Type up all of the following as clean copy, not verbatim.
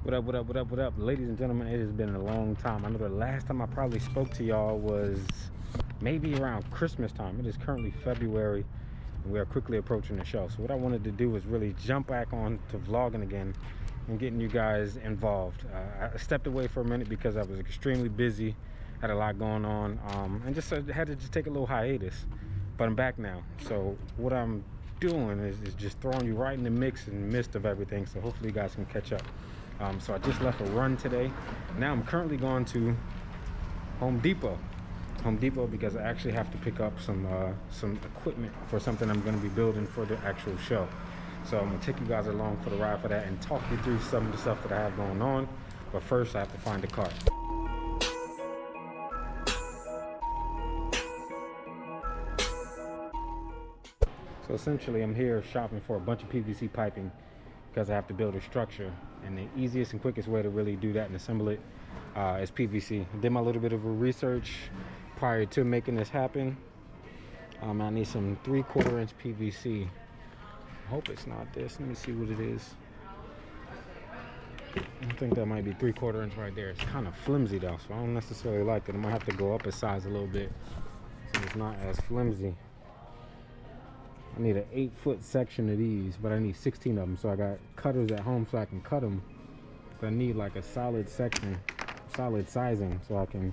What up, ladies and gentlemen? It has been a long time. I know the last time I probably spoke to y'all was maybe around Christmas time. It is currently February, and we are quickly approaching the show. So what I wanted to do was really jump back on to vlogging again and getting you guys involved. I stepped away for a minute because I was extremely busy, had a lot going on, and just had to just take a little hiatus. But I'm back now. So what I'm doing is just throwing you right in the mix and midst of everything. So hopefully you guys can catch up. So I just left a run today. Now I'm currently going to Home Depot because I actually have to pick up some equipment for something I'm going to be building for the actual show. So I'm going to take you guys along for the ride for that and talk you through some of the stuff that I have going on. But first I have to find a car. So essentially I'm here shopping for a bunch of PVC piping because I have to build a structure, and the easiest and quickest way to really do that and assemble it is PVC. I did my little bit of a research prior to making this happen. I need some 3/4 inch PVC. I hope it's not this. Let me see what it is. I think that might be 3/4 inch right there. It's kind of flimsy though, so I don't necessarily like it. I might have to go up a size a little bit so it's not as flimsy. I need an 8-foot section of these, but I need 16 of them. So I got cutters at home so I can cut them. But I need like a solid section, solid sizing, so I can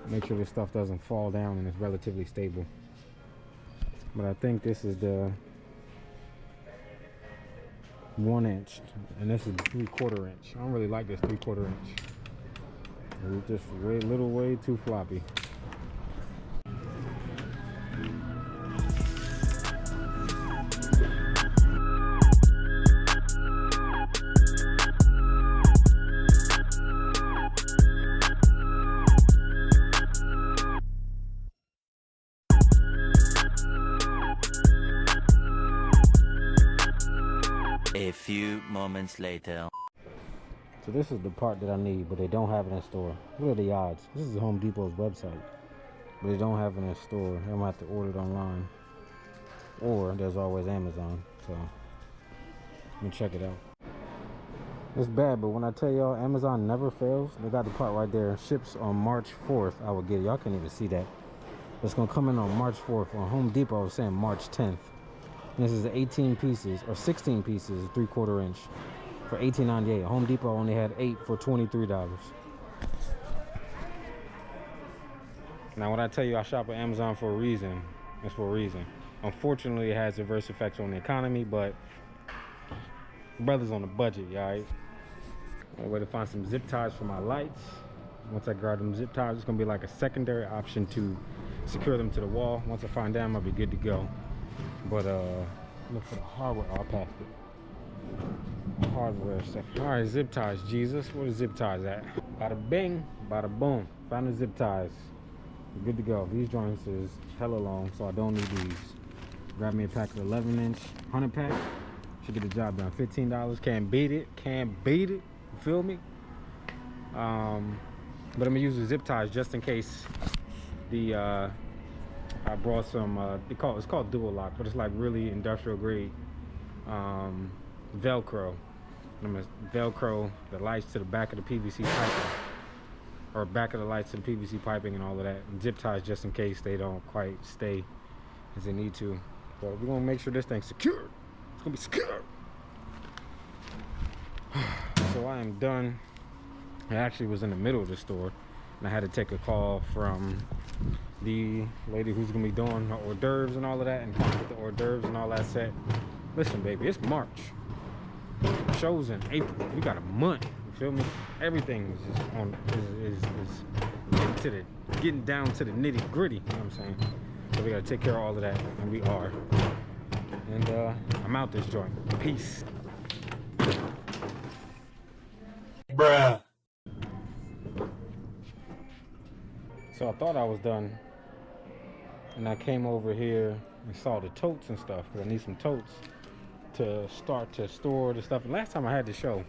make sure this stuff doesn't fall down and it's relatively stable. But I think this is the 1 inch, and this is 3/4 inch. I don't really like this 3/4 inch. It's just way too floppy. A few moments later. So this is the part that I need, but they don't have it in store. What are the odds? This is Home Depot's website, but they don't have it in store. I'm gonna have to order it online, or there's always Amazon. So let me check it out. It's bad, but when I tell y'all Amazon never fails, they got the part right there. Ships on March 4th. I will get it. Y'all can't even see that. It's gonna come in on March 4th. On Home Depot, I was saying March 10th. And this is 18 pieces or 16 pieces, 3/4 inch for $18.98. Home Depot only had 8 for $23. Now, when I tell you I shop at Amazon for a reason, it's for a reason. Unfortunately, it has adverse effects on the economy, but brother's on a budget, y'all right? I'm going to find some zip ties for my lights. Once I grab them zip ties, it's going to be like a secondary option to secure them to the wall. Once I find them, I'll be good to go. But look for the hardware. I'll pass it. Hardware stuff. All right, zip ties. Jesus, where the zip ties at? Bada bing, bada boom. Found the zip ties. We're good to go. These joints is hella long, so I don't need these. Grab me a pack of 11-inch 100 pack. Should get the job done. $15. Can't beat it. Can't beat it. You feel me? But I'm gonna use the zip ties just in case the I brought some it's called dual lock, but it's like really industrial grade Velcro. I'm gonna Velcro the lights to the back of the PVC piping, or back of the lights to the PVC piping and all of that, and zip ties just in case they don't quite stay as they need to. So we're gonna make sure this thing's secure. It's gonna be secure. So I am done. I actually was in the middle of the store and I had to take a call from the lady who's gonna be doing her hors d'oeuvres and all of that, and get the hors d'oeuvres and all that set. Listen, baby, it's March. Show's in April. We got a month. You feel me? Everything is just on is getting down to the nitty gritty. You know what I'm saying? So we gotta take care of all of that, and we are. And I'm out this joint. Peace. Bruh. So I thought I was done, and I came over here and saw the totes and stuff, because I need some totes to start to store the stuff. And last time I had the show,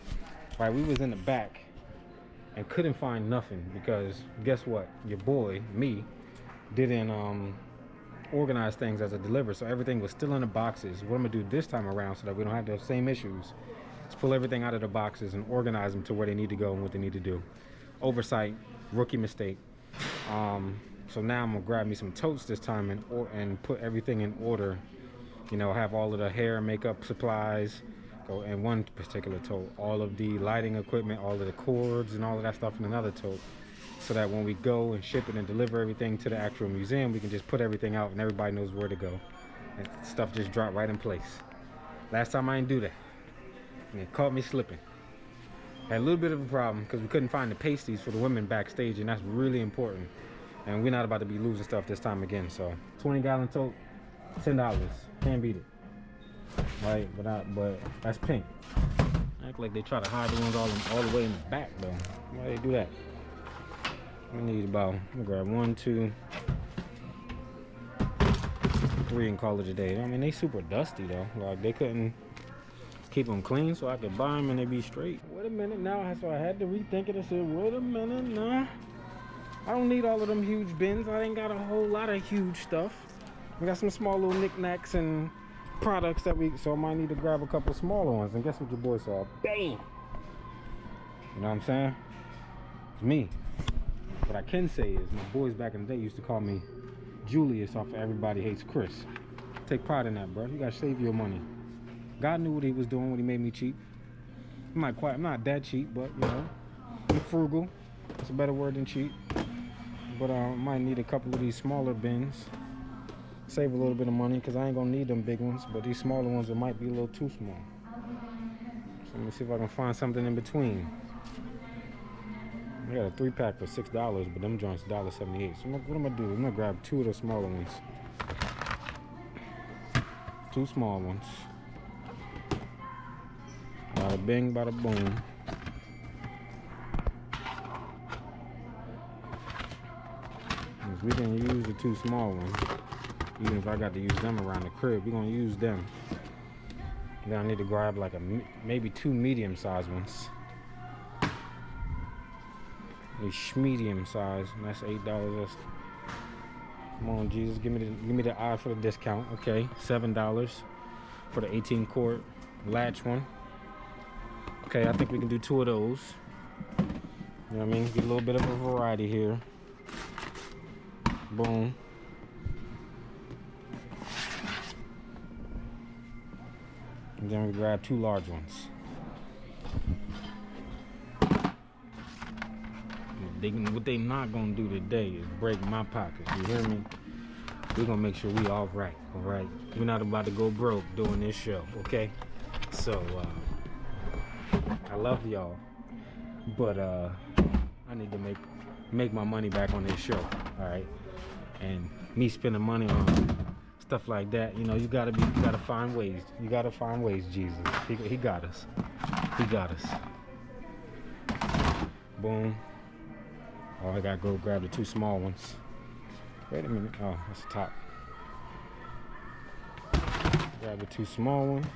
right, we was in the back and couldn't find nothing, because guess what? Your boy, me, didn't organize things as a deliverer, so everything was still in the boxes. What I'm gonna do this time around, so that we don't have those same issues, Let's pull everything out of the boxes and organize them to where they need to go and what they need to do. Oversight, rookie mistake. So now I'm gonna grab me some totes this time and put everything in order. You know, have all of the hair and makeup supplies go in one particular tote, all of the lighting equipment, all of the cords and all of that stuff in another tote, so that when we go and ship it and deliver everything to the actual museum, we can just put everything out and everybody knows where to go and stuff just drop right in place. Last time I didn't do that and it caught me slipping. Had a little bit of a problem because we couldn't find the pasties for the women backstage, and that's really important, and we're not about to be losing stuff this time again. So 20-gallon tote, $10, can't beat it. Right, but that's pink. Act like they try to hide the ones all the way in the back though. Why they do that? We need about, I'm gonna grab 1, 2, 3 and call it a day. I mean, they super dusty though. Like they couldn't keep them clean so I could buy them and they be straight. Wait a minute now, so I had to rethink it. I said, wait a minute, nah. I don't need all of them huge bins. I ain't got a whole lot of huge stuff. We got some small little knickknacks and products that so I might need to grab a couple smaller ones. And guess what your boy saw? Bam! You know what I'm saying? It's me. What I can say is my boys back in the day used to call me Julius off of Everybody Hates Chris. Take pride in that, bro. You gotta save your money. God knew what he was doing when he made me cheap. I'm not that cheap, but you know, I'm frugal. That's a better word than cheap. But I might need a couple of these smaller bins. Save a little bit of money because I ain't gonna need them big ones, but these smaller ones, it might be a little too small. So let me see if I can find something in between. I got a 3-pack for $6, but them joints $1.78. So what I'm gonna do? I'm gonna grab 2 of the smaller ones. 2 small ones. Bada bing, bada boom. We can use the 2 small ones. Even if I got to use them around the crib, we're gonna use them. Then I need to grab like maybe 2 medium-sized ones. A medium size, and that's $8. Come on, Jesus, give me the eye for the discount. Okay, $7 for the 18-quart latch one. Okay, I think we can do 2 of those. You know what I mean? Get a little bit of a variety here. Boom. And then we grab 2 large ones. What they not gonna do today is break my pockets. You hear me? We're gonna make sure we all right. We're not about to go broke doing this show, okay? So I love y'all, but I need to make my money back on this show, all right? And me spending money on stuff like that, you know, you gotta find ways. You gotta find ways, Jesus. He got us. He got us. Boom. Oh, I gotta go grab the 2 small ones. Wait a minute. Oh, that's the top. Grab the 2 small ones.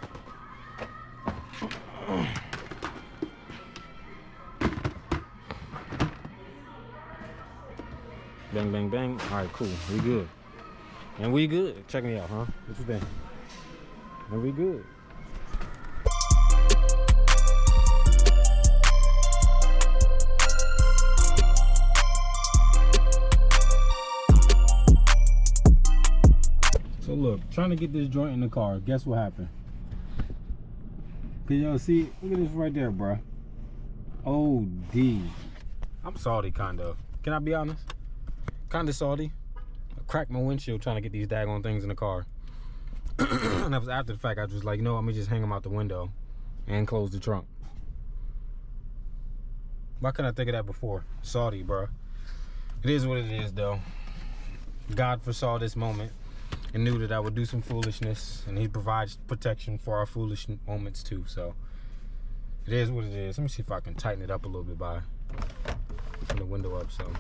Bang, bang, bang. All right, cool. We good. And we good. Check me out, huh? What you think? And we good. So look, trying to get this joint in the car. Guess what happened? Can y'all see? Look at this right there, bro. OD. I'm salty, kind of. Can I be honest? Kind of salty. I cracked my windshield trying to get these daggone things in the car. And that was after the fact. I was just like, you know, I'm gonna just hang them out the window and close the trunk. Why couldn't I think of that before? Salty, bro. It is what it is, though. God foresaw this moment and knew that I would do some foolishness, and he provides protection for our foolish moments too. So it is what it is. Let me see if I can tighten it up a little bit by putting the window up. So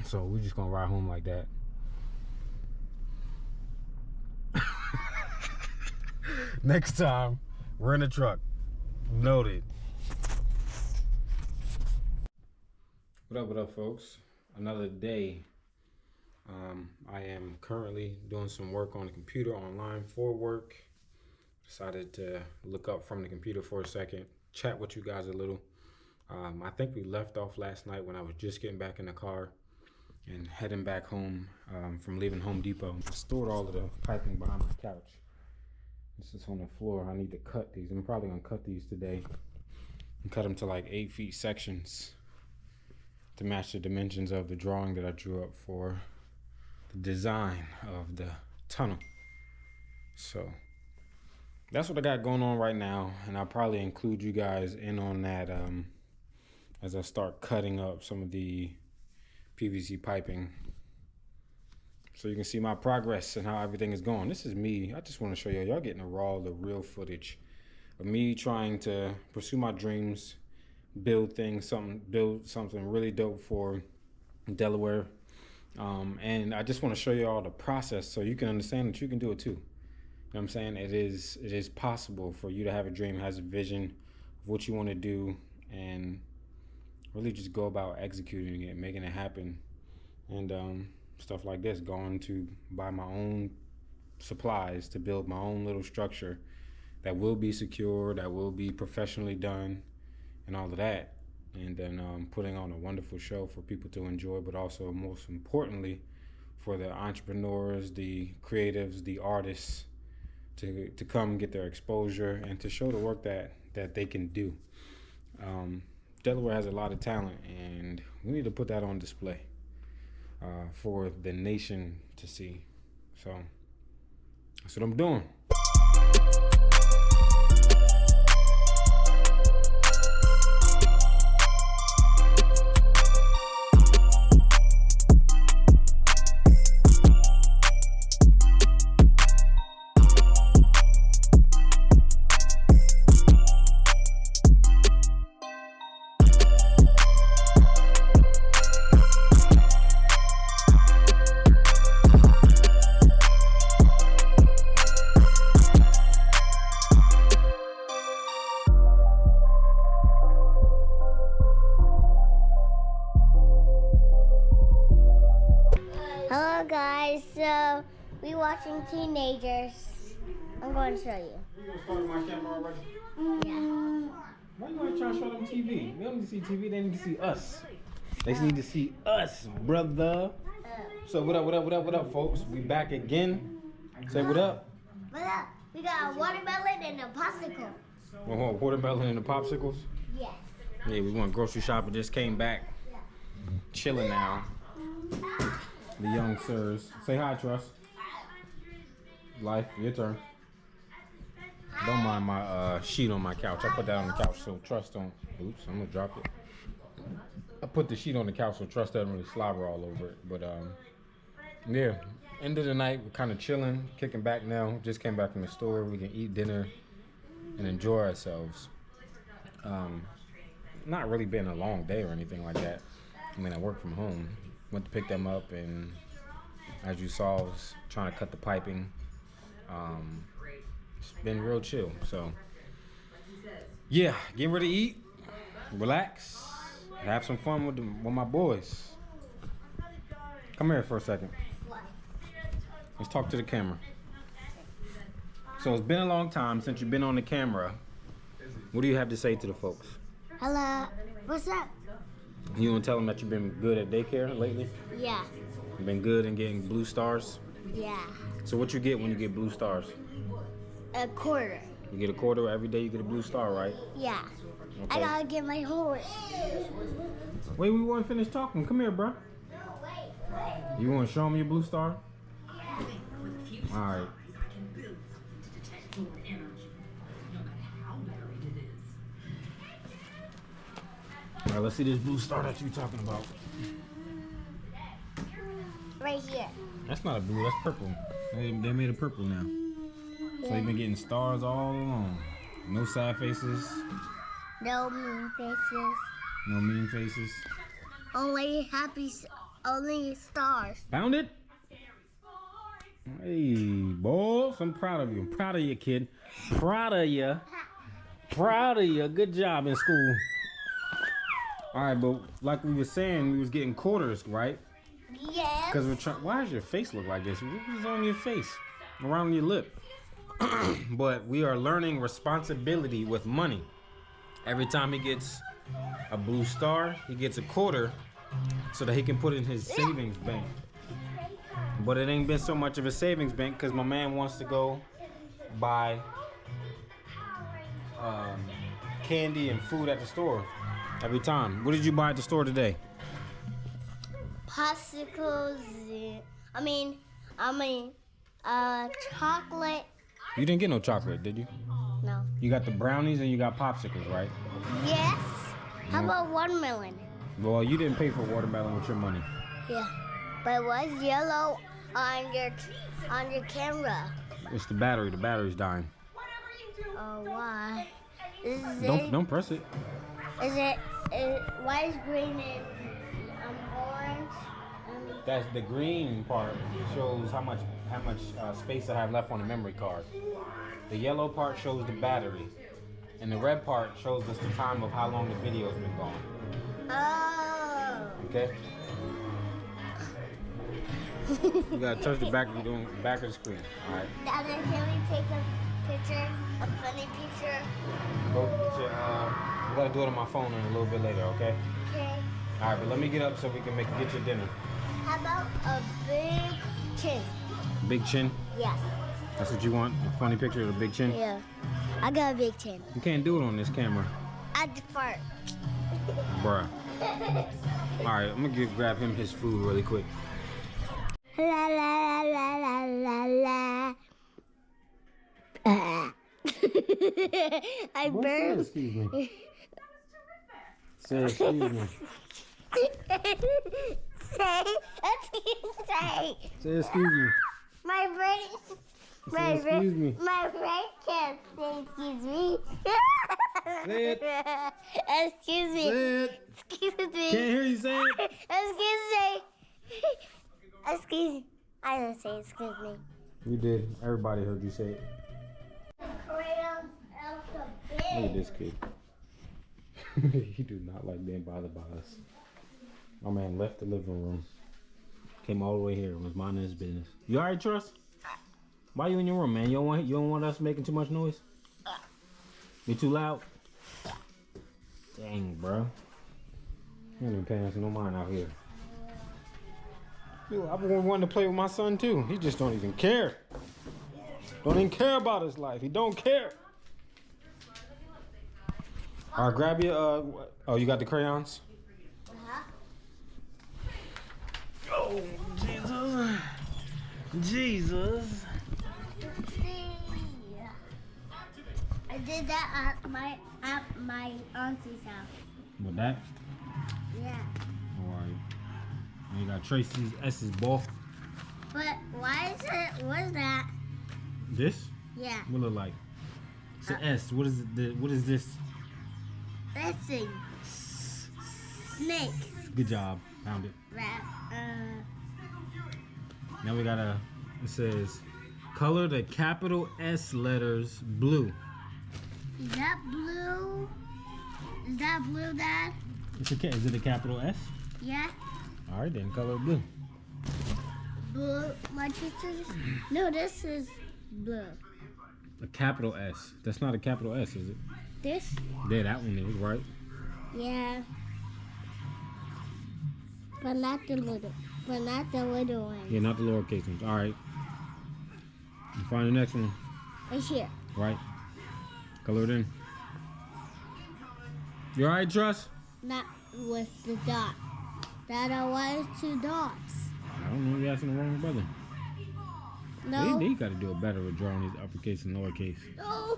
so we're just gonna ride home like that. Next time, rent a truck. Noted. What up, folks? another day. I am currently doing some work on the computer online for work. Decided to look up from the computer for a second, chat with you guys a little. I think we left off last night when I was just getting back in the car and heading back home from leaving Home Depot. I stored all of the piping behind my couch. This is on the floor. I need to cut these. I'm probably gonna cut these today and cut them to like 8 feet sections to match the dimensions of the drawing that I drew up for the design of the tunnel. So that's what I got going on right now, and I'll probably include you guys in on that as I start cutting up some of the PVC piping, so you can see my progress and how everything is going. This is me. I just want to show y'all getting the real footage of me trying to pursue my dreams, build something really dope for Delaware. And I just want to show you all the process so you can understand that you can do it too. You know what I'm saying? It is possible for you to have a dream, has a vision of what you want to do, and really just go about executing it, making it happen. And stuff like this, going to buy my own supplies to build my own little structure that will be secure, that will be professionally done, and all of that. And then putting on a wonderful show for people to enjoy, but also most importantly for the entrepreneurs, the creatives, the artists to come get their exposure and to show the work that they can do. Delaware has a lot of talent, and we need to put that on display for the nation to see. So that's what I'm doing. Hello guys, so we watching teenagers. I'm going to show you. You gonna start my camera already? Yeah. Why you always trying to show them TV? They don't need to see TV, they need to see us. They need to see us, brother. So what up, folks? We back again. Say what up. What up? We got a watermelon and a popsicle. Watermelon and the popsicles? Yes. Yeah, we went grocery shopping, just came back. Chilling now. The young sirs. Say hi, Trust. Life, your turn. Don't mind my sheet on my couch. I put that on the couch so Trust don't. Oops, I'm gonna drop it. I put the sheet on the couch so Trust doesn't really slobber all over it. But yeah, end of the night, we're kind of chilling, kicking back now. Just came back from the store. We can eat dinner and enjoy ourselves. Not really been a long day or anything like that. I mean, I work from home. Went to pick them up, and as you saw, I was trying to cut the piping. It's been real chill. So yeah, get ready to eat, relax, have some fun with my boys. Come here for a second. Let's talk to the camera. So it's been a long time since you've been on the camera. What do you have to say to the folks? Hello. What's up? You want to tell them that you've been good at daycare lately? Yeah. You've been good in getting blue stars? Yeah. So what you get when you get blue stars? A quarter. You get a quarter every day, you get a blue star, right? Yeah. Okay. I gotta get my horse. Wait, we weren't finished talking. Come here, bro. You want to show them your blue star? All right. All right, let's see this blue star that you're talking about. Right here. That's not a blue, that's purple. They made it purple now. So you've been getting stars all along. No sad faces. No mean faces. No mean faces. Only stars. Found it? Hey, boss, I'm proud of you. I'm proud of you, kid. Proud of you. Proud of you. Good job in school. All right, but like we were saying, we was getting quarters, right? Yes. Because we're trying. Why does your face look like this? What is on your face? Around your lip. But we are learning responsibility with money. Every time he gets a blue star, he gets a quarter so that he can put in his savings bank. But it ain't been so much of a savings bank because my man wants to go buy candy and food at the store every time. What did you buy at the store today? Popsicles. Chocolate. You didn't get no chocolate, did you? No. You got the brownies and you got popsicles, right? Yes. How about watermelon? Well, you didn't pay for watermelon with your money. Yeah. But it was yellow on your camera. It's the battery. The battery's dying. Oh, why? Don't press it. Why is green and orange? That's the green part shows how much space I have left on the memory card. The yellow part shows the battery, and the red part shows us the time of how long the video's been going. Oh. Okay. You gotta touch the back of the screen. All right. Dada, can we take a picture, a funny picture? Go get your. We gotta do it on my phone in a little bit later. Okay. Okay. All right, but let me get up so we can get your dinner. How about a big chin? Big chin. Yeah. That's what you want? A funny picture of the big chin? Yeah. I got a big chin. You can't do it on this camera. I just fart. Bruh. Alright, I'm gonna grab him his food really quick. La la la la la la. I burned. Excuse me. Say excuse me. Say. Say excuse me. My brain. Say excuse me. My brain can't say excuse me. Say it. Excuse me. Say it. Excuse me. Can't hear you say it. Excuse me. Excuse me. I didn't say excuse me. You did. Everybody heard you say it. Look at this kid. He do not like being bothered by us. My man left the living room. Came all the way here and was minding his business. You alright, Trust? Why you in your room, man? You don't want us making too much noise? You too loud? Dang, bro. You ain't even paying us no mind out here. Dude, I've been wanting to play with my son too. He just don't even care. Don't even care about his life. He don't care. All right, grab your, oh, you got the crayons? Uh-huh. Oh, Jesus. Jesus. I did that at my auntie's house. What, that? Yeah. All right. And you got Tracy's S's ball. But why is it? What's that? This? Yeah. What look like? It's an S. What is it? What is this? Let's see. Snake. Good job. Found it. Rat. Now we got it says, color the capital S letters blue. Is that blue? Is that blue, Dad? Is it a capital S? Yeah. All right, then color it blue. Blue. My teacher's. No, this is blue. A capital S. That's not a capital S, is it? This? Yeah, that one is, right? Yeah. But not the little. But not the little one. Yeah, not the lowercase ones. All right. You find the next one. Right here. Right. Color it in. You all right, Trust? Not with the dot. Dada, why is 2 dots? I don't know. You're asking the wrong brother. No. They got to do a better with drawing these uppercase and lowercase. No.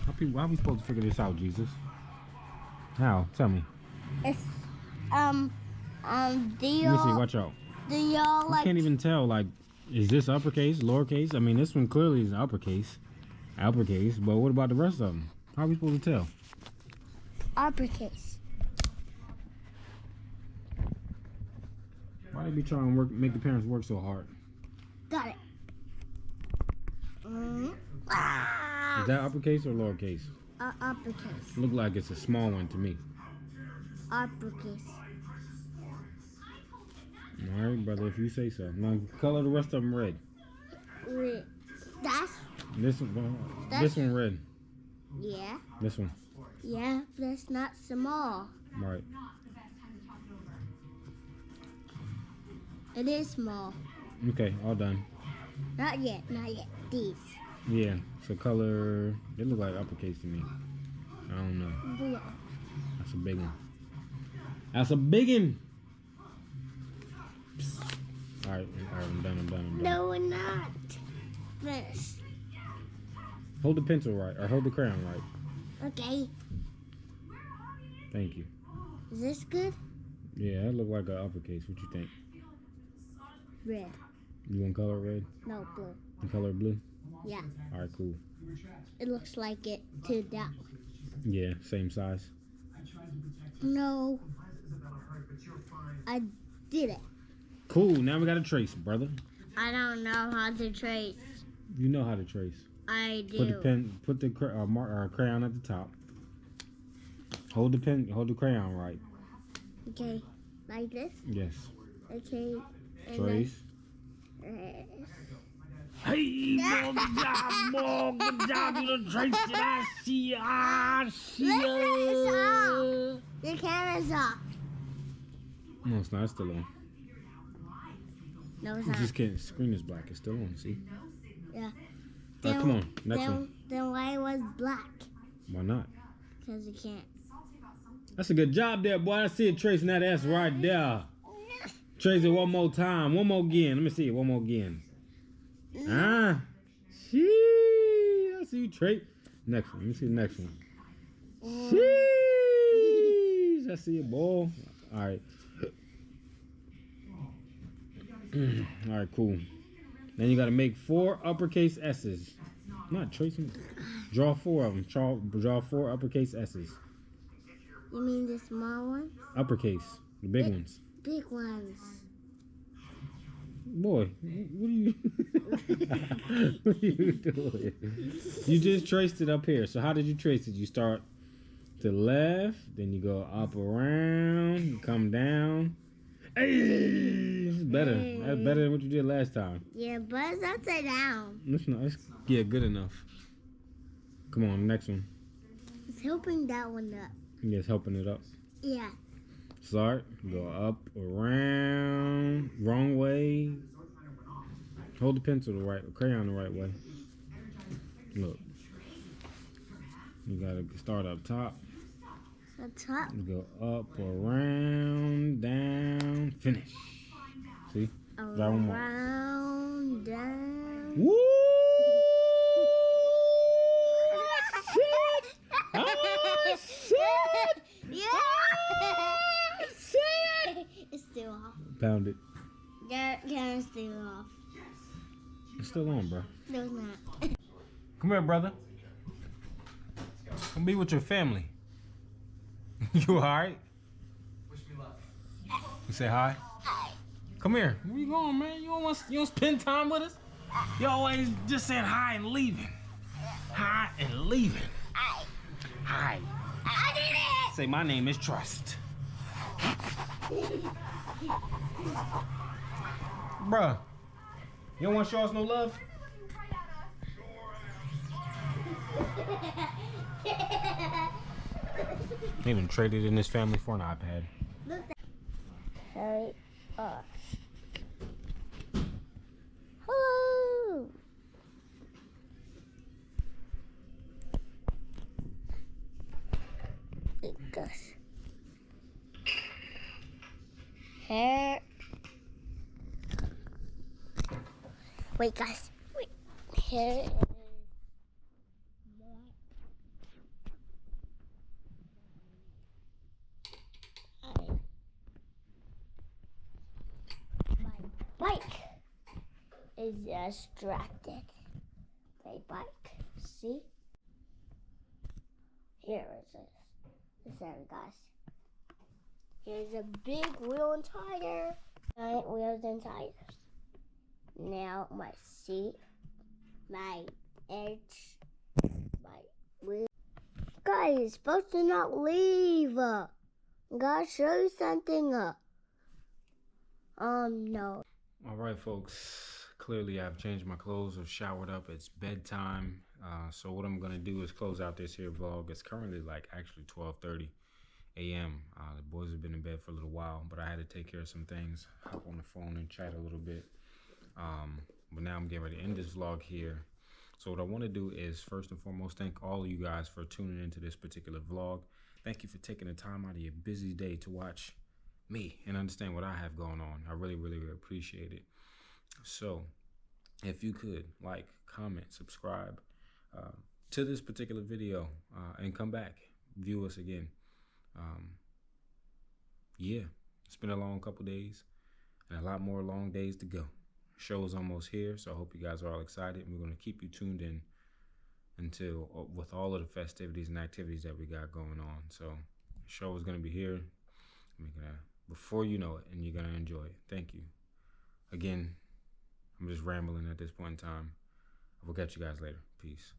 How are we supposed to figure this out, Jesus? How? Tell me. It's do Let me see. y'all Watch out. do y'all I like can't even tell. Like, is this uppercase, lowercase? I mean, this one clearly is uppercase. But what about the rest of them? How are we supposed to tell? uppercase? Why they be trying to make the parents work so hard? Got it. Is that uppercase or lowercase? Uppercase. Look like it's a small one to me. uppercase. All right, brother, if you say so. Now color the rest of them red. Red. That's This one red. yeah. This one. Yeah, that's not small. Right. It is small. Okay, all done. Not yet. These. Yeah. So color. They look like uppercase to me. I don't know. Blue. That's a big one. That's a big one. All right, I'm done. No, we're not. This. Hold the pencil right, or hold the crayon right. Okay. Thank you. Is this good? Yeah, that look like an uppercase. What you think? Red. You want color red? No, blue. And color blue? Yeah. All right, cool. It looks like it to that one. Yeah, same size. No. I did it. Cool. Now we got to trace, brother. I don't know how to trace. You know how to trace. I do. Put the pen, put the crayon at the top. Hold the pen, hold the crayon right. Okay. Like this? Yes. Okay. And Trace. then, Hey, boy, good job, you done traced it. I see Listen, off. Your camera's off. No, it's not. It's still on. No, it's You not. just can't. Screen is black. It's still on. See? Yeah. All right, come on. Next one. Then why was black? Why not? Because you can't. That's a good job there, boy. I see it tracing that S right there. Trace it one more time. One more again. Let me see it. One more again. Ah. Sheesh. I see you trace. Next one. Let me see the next one. Sheesh. I see it, boy. All right. All right, cool. Then you got to make 4 uppercase S's. Not tracing. Draw 4 of them. Draw 4 uppercase S's. You mean the small ones? Uppercase. The big ones. Big ones. Boy, what are you what are you doing? You just traced it up here. So how did you trace it? You start to the left, then you go up around, you come down. Hey, it's better. That's better than what you did last time. Yeah, but it's upside down. It's good enough. Come on, next one. It's helping that one up. Yeah, it's helping it up. Yeah. Start, go up, around, wrong way. Hold the pencil the crayon the right way. Look. You gotta start up top. The top. Go up, around, down, finish. See? Try one more. Around, down. Woo! Shit! Oh, shit! Yeah! Shit! It's still off. Pound it. Yeah, it's still off. It's still on, bro. No, it's not. Come here, brother. Come be with your family. You alright? You say hi? Come here. Where you going, man? You don't spend time with us? You always just saying hi and leaving. Hi and leaving. Hi. I did it! Say, my name is Trust. Bruh, you don't want to show us no love? They even traded in this family for an iPad. Hurry up. Hello! It goes. Hair. Wait, guys. Wait. Hair. My bike is distracted. My bike. See? Here it is. Listen, guys. Here's a big wheel and tire. Giant wheels and tires. Now my seat, my edge, my wheel. Guys, you're supposed to not leave. Gotta show you something. No. All right, folks. Clearly, I've changed my clothes. I've showered up. It's bedtime. So what I'm gonna do is close out this here vlog. It's currently like actually 12:30 a.m. The boys have been in bed for a little while, but I had to take care of some things. Hop on the phone and chat a little bit. But now I'm getting ready to end this vlog here. So what I want to do is first and foremost thank all of you guys for tuning into this particular vlog. Thank you for taking the time out of your busy day to watch me and understand what I have going on. I really, really, really appreciate it. So if you could like, comment, subscribe to this particular video and come back, view us again. Yeah, it's been a long couple days and a lot more long days to go. Show's almost here, so I hope you guys are all excited. We're going to keep you tuned in until with all of the festivities and activities that we got going on. So the show is going to be here. We're gonna, before you know it, and you're going to enjoy it. Thank you. Again, I'm just rambling at this point in time. I will catch you guys later. Peace.